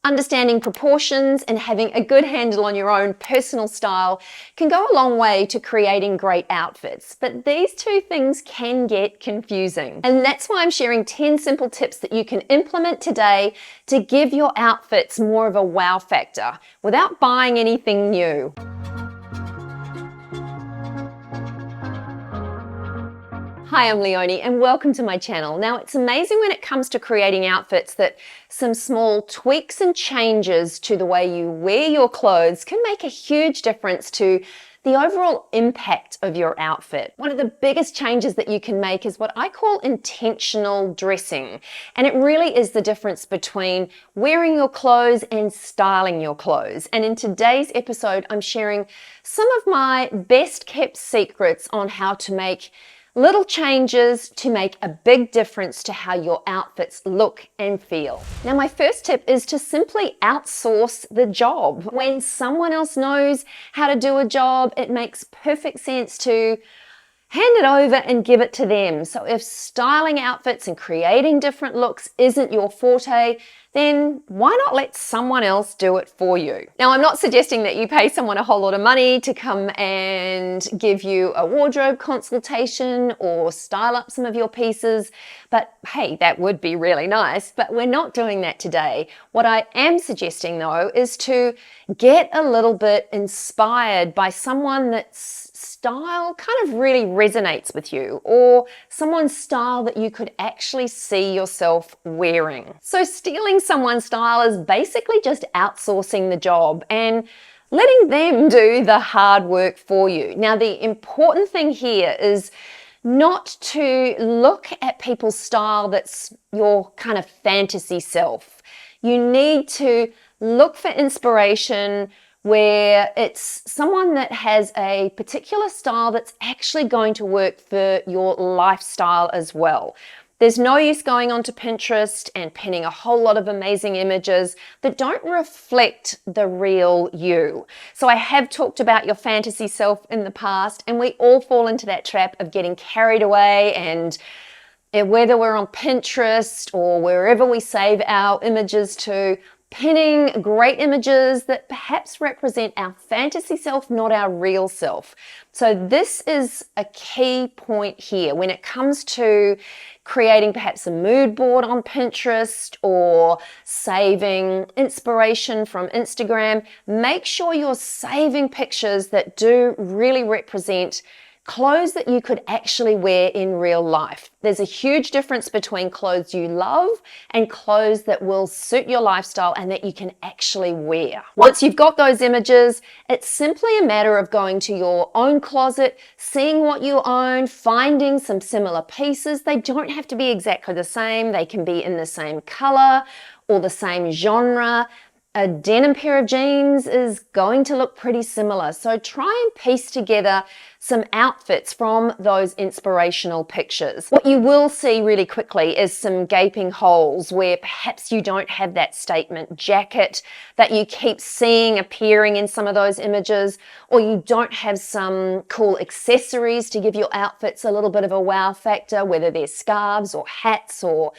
Understanding proportions and having a good handle on your own personal style can go a long way to creating great outfits, but these two things can get confusing. And that's why I'm sharing 10 simple tips that you can implement today to give your outfits more of a wow factor without buying anything new. Hi, I'm Leonie and welcome to my channel. Now, it's amazing when it comes to creating outfits that some small tweaks and changes to the way you wear your clothes can make a huge difference to the overall impact of your outfit. One of the biggest changes that you can make is what I call intentional dressing. And it really is the difference between wearing your clothes and styling your clothes. And in today's episode, I'm sharing some of my best kept secrets on how to make little changes to make a big difference to how your outfits look and feel. Now, my first tip is to simply outsource the job. When someone else knows how to do a job, it makes perfect sense to hand it over and give it to them. So if styling outfits and creating different looks isn't your forte, then why not let someone else do it for you? Now, I'm not suggesting that you pay someone a whole lot of money to come and give you a wardrobe consultation or style up some of your pieces, but hey, that would be really nice, but we're not doing that today. What I am suggesting though is to get a little bit inspired by someone that's style kind of really resonates with you, or someone's style that you could actually see yourself wearing. So stealing someone's style is basically just outsourcing the job and letting them do the hard work for you. Now, the important thing here is not to look at people's style that's your kind of fantasy self. You need to look for inspiration where it's someone that has a particular style that's actually going to work for your lifestyle as well. There's no use going onto Pinterest and pinning a whole lot of amazing images that don't reflect the real you. So I have talked about your fantasy self in the past, and we all fall into that trap of getting carried away, and whether we're on Pinterest or wherever we save our images to, pinning great images that perhaps represent our fantasy self, not our real self. So this is a key point here when it comes to creating perhaps a mood board on Pinterest or saving inspiration from Instagram. Make sure you're saving pictures that do really represent clothes that you could actually wear in real life. There's a huge difference between clothes you love and clothes that will suit your lifestyle and that you can actually wear. Once you've got those images, it's simply a matter of going to your own closet, seeing what you own, finding some similar pieces. They don't have to be exactly the same. They can be in the same color or the same genre. A denim pair of jeans is going to look pretty similar. So try and piece together some outfits from those inspirational pictures. What you will see really quickly is some gaping holes where perhaps you don't have that statement jacket that you keep seeing appearing in some of those images, or you don't have some cool accessories to give your outfits a little bit of a wow factor, whether they're scarves or hats or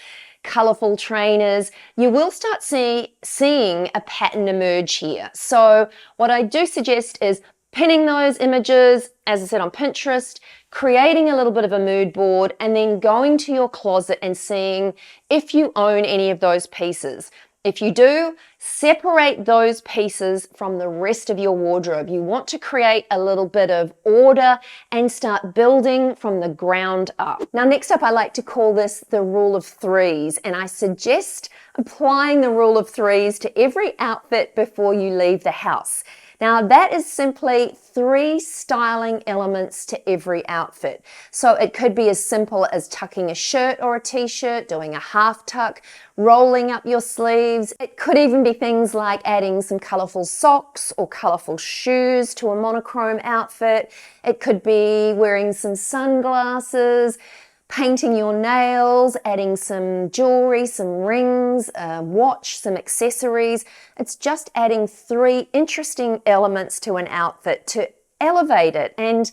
colorful trainers. You will start seeing a pattern emerge here. So what I do suggest is pinning those images, as I said, on Pinterest, creating a little bit of a mood board, and then going to your closet and seeing if you own any of those pieces. If you do, separate those pieces from the rest of your wardrobe. You want to create a little bit of order and start building from the ground up. Now, next up, I like to call this the rule of threes, and I suggest applying the rule of threes to every outfit before you leave the house. Now, that is simply 3 styling elements to every outfit. So it could be as simple as tucking a shirt or a t-shirt, doing a half tuck, rolling up your sleeves. It could even be things like adding some colorful socks or colorful shoes to a monochrome outfit. It could be wearing some sunglasses, painting your nails, adding some jewelry, some rings, a watch, some accessories. It's just adding 3 interesting elements to an outfit to elevate it and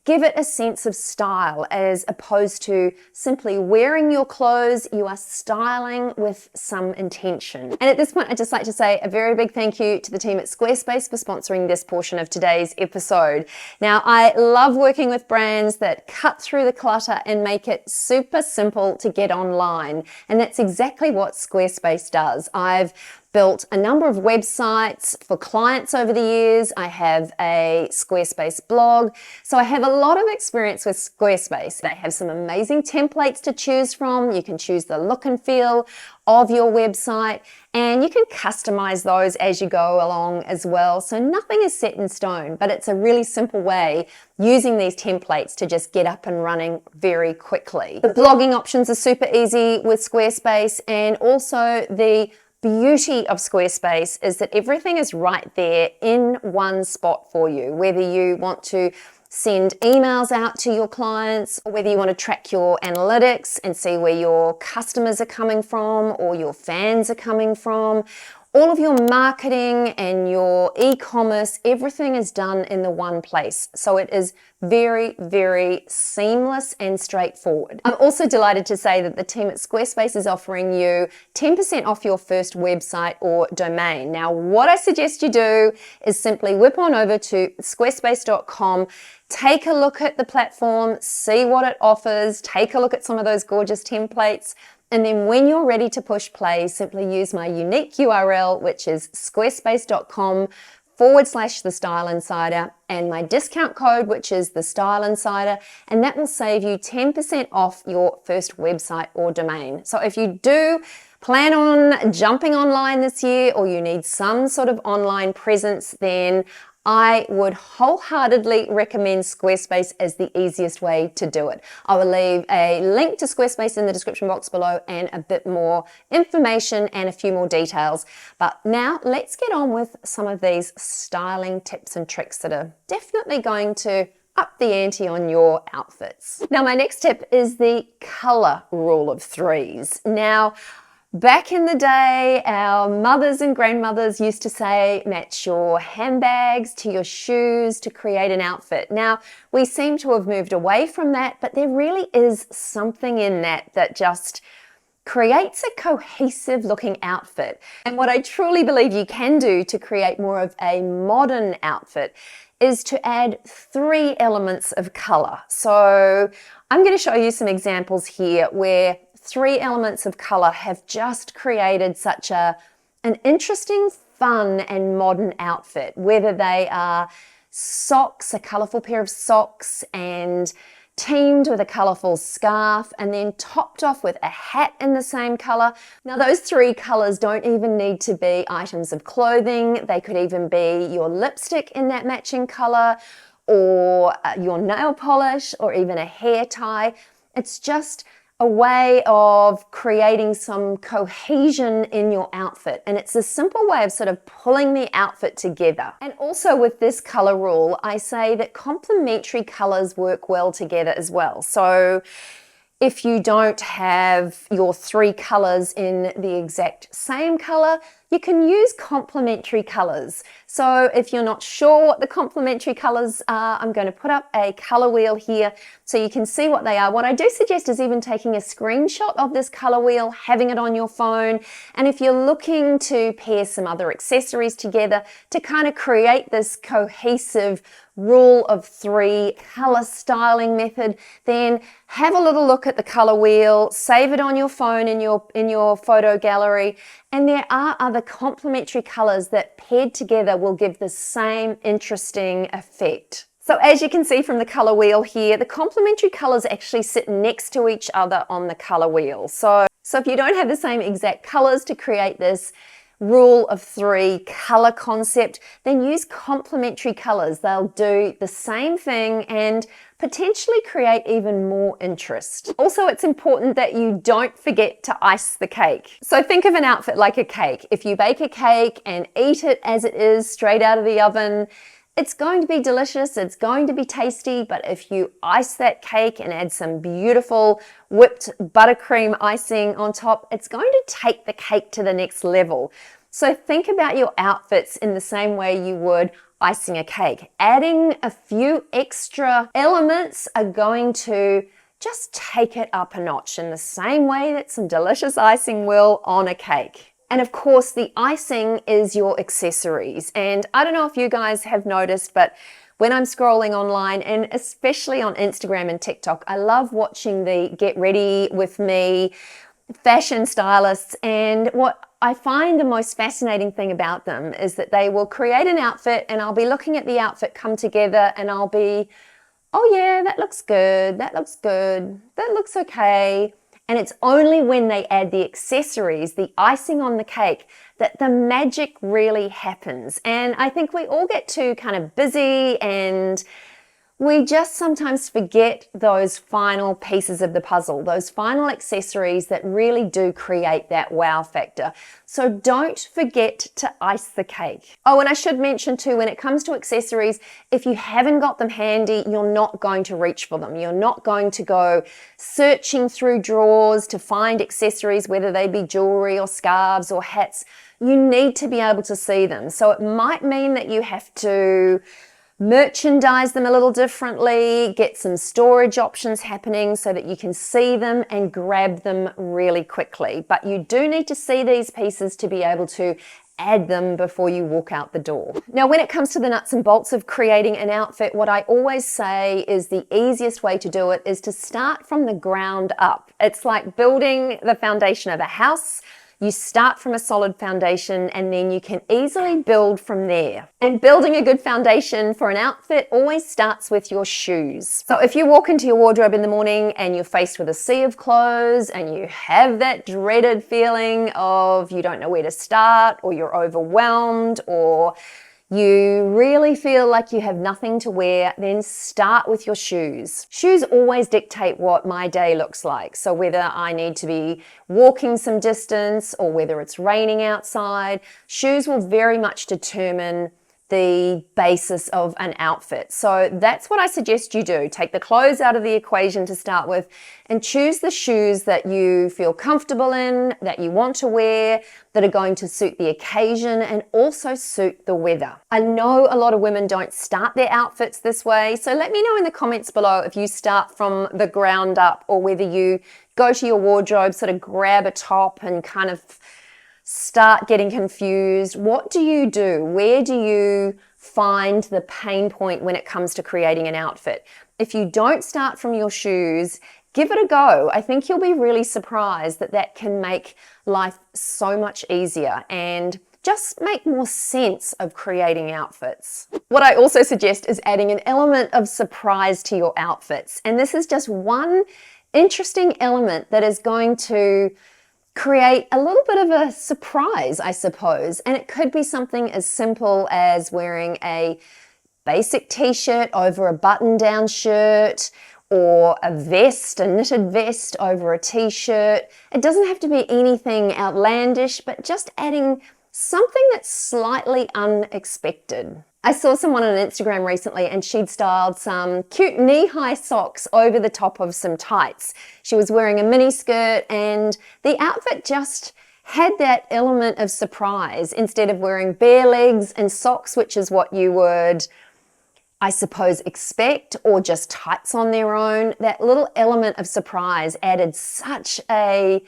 give it a sense of style as opposed to simply wearing your clothes. You are styling with some intention. And at this point, I'd just like to say a very big thank you to the team at Squarespace for sponsoring this portion of today's episode. Now, I love working with brands that cut through the clutter and make it super simple to get online. And that's exactly what Squarespace does. I've built a number of websites for clients over the years. I have a Squarespace blog. So I have a lot of experience with Squarespace. They have some amazing templates to choose from. You can choose the look and feel of your website, and you can customize those as you go along as well. So nothing is set in stone, but it's a really simple way using these templates to just get up and running very quickly. The blogging options are super easy with Squarespace, and also the beauty of Squarespace is that everything is right there in one spot for you, whether you want to send emails out to your clients, or whether you want to track your analytics and see where your customers are coming from or your fans are coming from. All of your marketing and your e-commerce, everything is done in the one place. So it is very, very seamless and straightforward. I'm also delighted to say that the team at Squarespace is offering you 10% off your first website or domain. Now, what I suggest you do is simply whip on over to squarespace.com, take a look at the platform, see what it offers, take a look at some of those gorgeous templates. And then when you're ready to push play, simply use my unique URL, which is squarespace.com/The Style Insider, and my discount code, which is The Style Insider, and that will save you 10% off your first website or domain. So if you do plan on jumping online this year, or you need some sort of online presence, then I would wholeheartedly recommend Squarespace as the easiest way to do it. I will leave a link to Squarespace in the description box below and a bit more information and a few more details. But now let's get on with some of these styling tips and tricks that are definitely going to up the ante on your outfits. Now, my next tip is the color rule of threes. Now, back in the day, our mothers and grandmothers used to say, match your handbags to your shoes to create an outfit. Now, we seem to have moved away from that, but there really is something in that that just creates a cohesive looking outfit. And what I truly believe you can do to create more of a modern outfit is to add 3 elements of color. So I'm going to show you some examples here where 3 elements of color have just created such an interesting, fun and modern outfit, whether they are socks, a colorful pair of socks, and teamed with a colorful scarf, and then topped off with a hat in the same color. Now, those 3 colors don't even need to be items of clothing. They could even be your lipstick in that matching color, or your nail polish, or even a hair tie. It's just a way of creating some cohesion in your outfit. And it's a simple way of sort of pulling the outfit together. And also with this color rule, I say that complementary colors work well together as well. So if you don't have your 3 colors in the exact same color, you can use complementary colors. So if you're not sure what the complementary colors are, I'm going to put up a color wheel here so you can see what they are. What I do suggest is even taking a screenshot of this color wheel, having it on your phone. And if you're looking to pair some other accessories together to kind of create this cohesive rule of 3 color styling method, then have a little look at the color wheel, save it on your phone in your photo gallery, and there are other complementary colors that paired together will give the same interesting effect. So as you can see from the color wheel here, the complementary colors actually sit next to each other on the color wheel. So if you don't have the same exact colors to create this rule of 3 color concept, then use complementary colors. They'll do the same thing and potentially create even more interest. Also, it's important that you don't forget to ice the cake. So think of an outfit like a cake. If you bake a cake and eat it as it is straight out of the oven, it's going to be delicious, it's going to be tasty, but if you ice that cake and add some beautiful whipped buttercream icing on top, it's going to take the cake to the next level. So think about your outfits in the same way you would icing a cake. Adding a few extra elements are going to just take it up a notch in the same way that some delicious icing will on a cake. And of course, the icing is your accessories. And I don't know if you guys have noticed, but when I'm scrolling online, and especially on Instagram and TikTok, I love watching the Get Ready With Me fashion stylists. And what I find the most fascinating thing about them is that they will create an outfit and I'll be looking at the outfit come together and I'll be, oh yeah, that looks good, that looks good, that looks okay. And it's only when they add the accessories, the icing on the cake, that the magic really happens. And I think we all get too kind of busy and we just sometimes forget those final pieces of the puzzle, those final accessories that really do create that wow factor. So don't forget to ice the cake. Oh, and I should mention too, when it comes to accessories, if you haven't got them handy, you're not going to reach for them. You're not going to go searching through drawers to find accessories, whether they be jewelry or scarves or hats. You need to be able to see them. So it might mean that you have to merchandise them a little differently, get some storage options happening so that you can see them and grab them really quickly. But you do need to see these pieces to be able to add them before you walk out the door. Now, when it comes to the nuts and bolts of creating an outfit, what I always say is the easiest way to do it is to start from the ground up. It's like building the foundation of a house. You start from a solid foundation and then you can easily build from there. And building a good foundation for an outfit always starts with your shoes. So if you walk into your wardrobe in the morning and you're faced with a sea of clothes and you have that dreaded feeling of you don't know where to start, or you're overwhelmed, or you really feel like you have nothing to wear, then start with your shoes. Shoes always dictate what my day looks like. So whether I need to be walking some distance or whether it's raining outside, shoes will very much determine the basis of an outfit. So that's what I suggest you do. Take the clothes out of the equation to start with and choose the shoes that you feel comfortable in, that you want to wear, that are going to suit the occasion and also suit the weather. I know a lot of women don't start their outfits this way, so let me know in the comments below if you start from the ground up or whether you go to your wardrobe, sort of grab a top and kind of start getting confused. What do you do? Where do you find the pain point when it comes to creating an outfit? If you don't start from your shoes, give it a go. I think you'll be really surprised that that can make life so much easier and just make more sense of creating outfits. What I also suggest is adding an element of surprise to your outfits. And this is just one interesting element that is going to create a little bit of a surprise, I suppose. And it could be something as simple as wearing a basic t-shirt over a button-down shirt, or a vest, a knitted vest over a t-shirt. It doesn't have to be anything outlandish, but just adding something that's slightly unexpected. I saw someone on Instagram recently and she'd styled some cute knee-high socks over the top of some tights. She was wearing a mini skirt and the outfit just had that element of surprise. Instead of wearing bare legs and socks, which is what you would, I suppose, expect, or just tights on their own, that little element of surprise added such a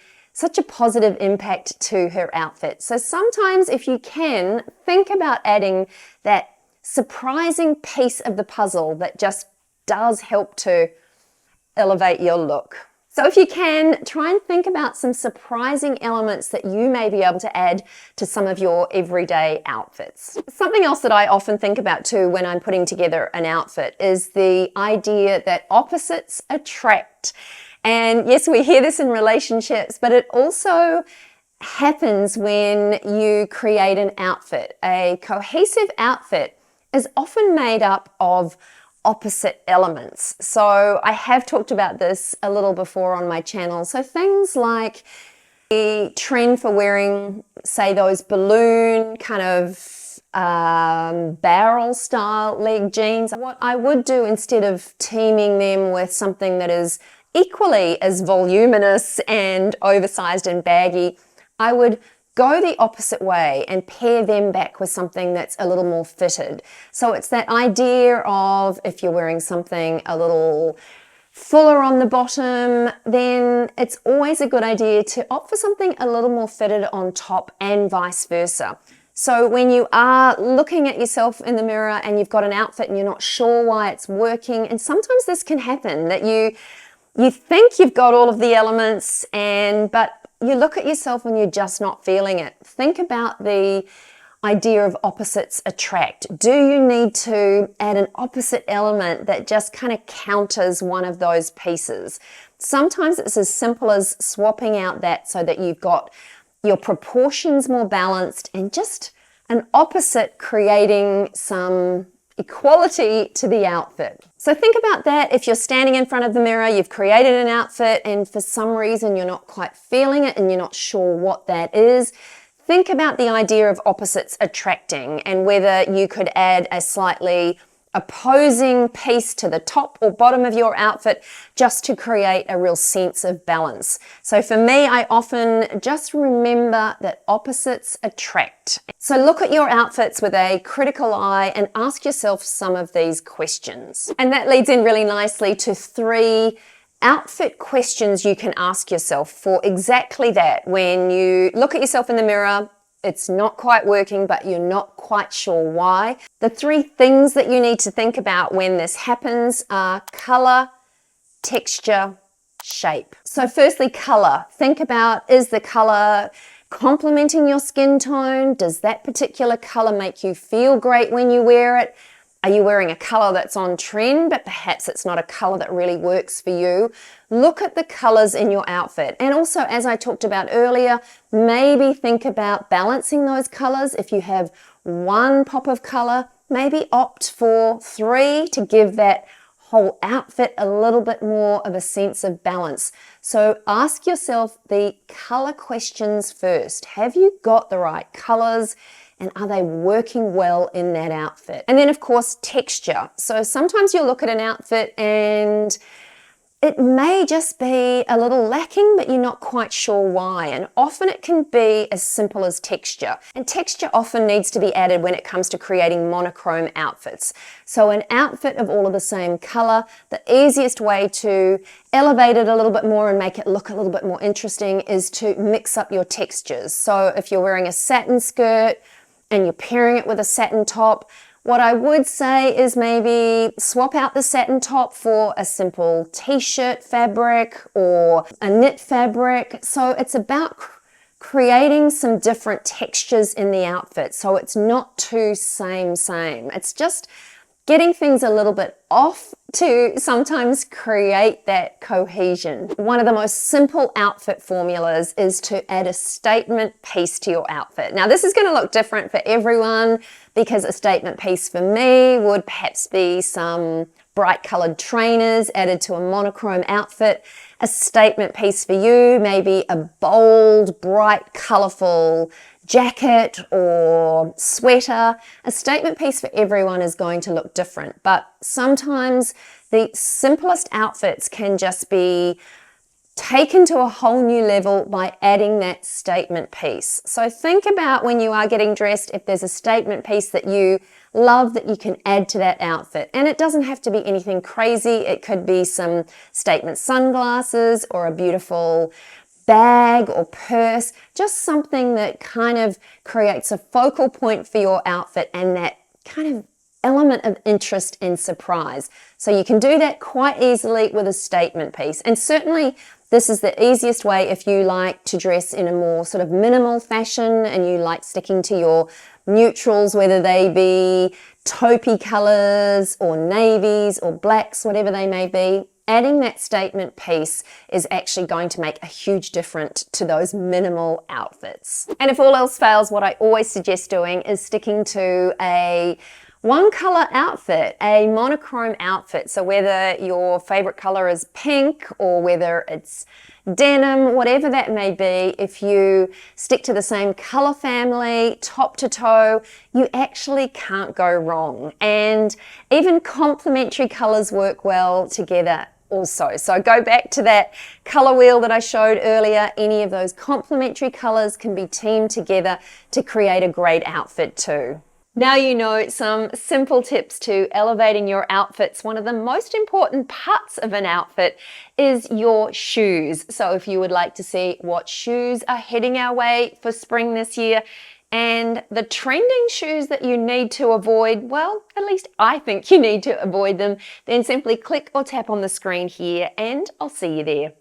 positive impact to her outfit. So sometimes if you can, think about adding that surprising piece of the puzzle that just does help to elevate your look. So if you can, try and think about some surprising elements that you may be able to add to some of your everyday outfits. Something else that I often think about too when I'm putting together an outfit is the idea that opposites attract. And yes, we hear this in relationships, but it also happens when you create an outfit. A cohesive outfit is often made up of opposite elements. So I have talked about this a little before on my channel. So things like the trend for wearing, say, those balloon kind of barrel style leg jeans. What I would do instead of teaming them with something that is equally as voluminous and oversized and baggy, I would go the opposite way and pair them back with something that's a little more fitted. So it's that idea of, if you're wearing something a little fuller on the bottom, then it's always a good idea to opt for something a little more fitted on top, and vice versa. So when you are looking at yourself in the mirror and you've got an outfit and you're not sure why it's working, and sometimes this can happen, that you think you've got all of the elements, but you look at yourself and you're just not feeling it. Think about the idea of opposites attract. Do you need to add an opposite element that just kind of counters one of those pieces? Sometimes it's as simple as swapping out that so that you've got your proportions more balanced, and just an opposite creating some equality to the outfit. So think about that. If you're standing in front of the mirror, you've created an outfit, and for some reason you're not quite feeling it and you're not sure what that is, think about the idea of opposites attracting, and whether you could add a slightly opposing piece to the top or bottom of your outfit just to create a real sense of balance. So for me, I often just remember that opposites attract. So look at your outfits with a critical eye and ask yourself some of these questions. And that leads in really nicely to 3 outfit questions you can ask yourself for exactly that. When you look at yourself in the mirror, it's not quite working, but you're not quite sure why. The 3 things that you need to think about when this happens are color, texture, shape. So firstly, color. Think about, is the color complementing your skin tone? Does that particular color make you feel great when you wear it? Are you wearing a color that's on trend, but perhaps it's not a color that really works for you? Look at the colors in your outfit. And also, as I talked about earlier, maybe think about balancing those colors. If you have 1 pop of color, maybe opt for 3 to give that whole outfit a little bit more of a sense of balance. So ask yourself the color questions first. Have you got the right colors? And are they working well in that outfit? And then of course, texture. So sometimes you'll look at an outfit and it may just be a little lacking, but you're not quite sure why. And often it can be as simple as texture. And texture often needs to be added when it comes to creating monochrome outfits. So an outfit of all of the same color, the easiest way to elevate it a little bit more and make it look a little bit more interesting is to mix up your textures. So if you're wearing a satin skirt and you're pairing it with a satin top, what I would say is maybe swap out the satin top for a simple t-shirt fabric or a knit fabric. So it's about creating some different textures in the outfit, so it's not too same. It's just getting things a little bit off to sometimes create that cohesion. One of the most simple outfit formulas is to add a statement piece to your outfit. Now this is going to look different for everyone, because a statement piece for me would perhaps be some bright colored trainers added to a monochrome outfit. A statement piece for you may be a bold, bright, colorful jacket or sweater. A statement piece for everyone is going to look different, but sometimes the simplest outfits can just be taken to a whole new level by adding that statement piece. So think about when you are getting dressed, if there's a statement piece that you love that you can add to that outfit. And it doesn't have to be anything crazy. It could be some statement sunglasses or a beautiful bag or purse, just something that kind of creates a focal point for your outfit and that kind of element of interest and surprise. So you can do that quite easily with a statement piece. And certainly this is the easiest way if you like to dress in a more sort of minimal fashion and you like sticking to your neutrals, whether they be taupey colors or navies or blacks, whatever they may be. Adding that statement piece is actually going to make a huge difference to those minimal outfits. And if all else fails, what I always suggest doing is sticking to a 1 color outfit, a monochrome outfit. So whether your favorite color is pink or whether it's denim, whatever that may be, if you stick to the same color family, top to toe, you actually can't go wrong. And even complementary colors work well together. also. So go back to that color wheel that I showed earlier. Any of those complementary colors can be teamed together to create a great outfit too. Now you know some simple tips to elevating your outfits. One of the most important parts of an outfit is your shoes. So if you would like to see what shoes are heading our way for spring this year and the trending shoes that you need to avoid, well, at least I think you need to avoid them, then simply click or tap on the screen here and I'll see you there.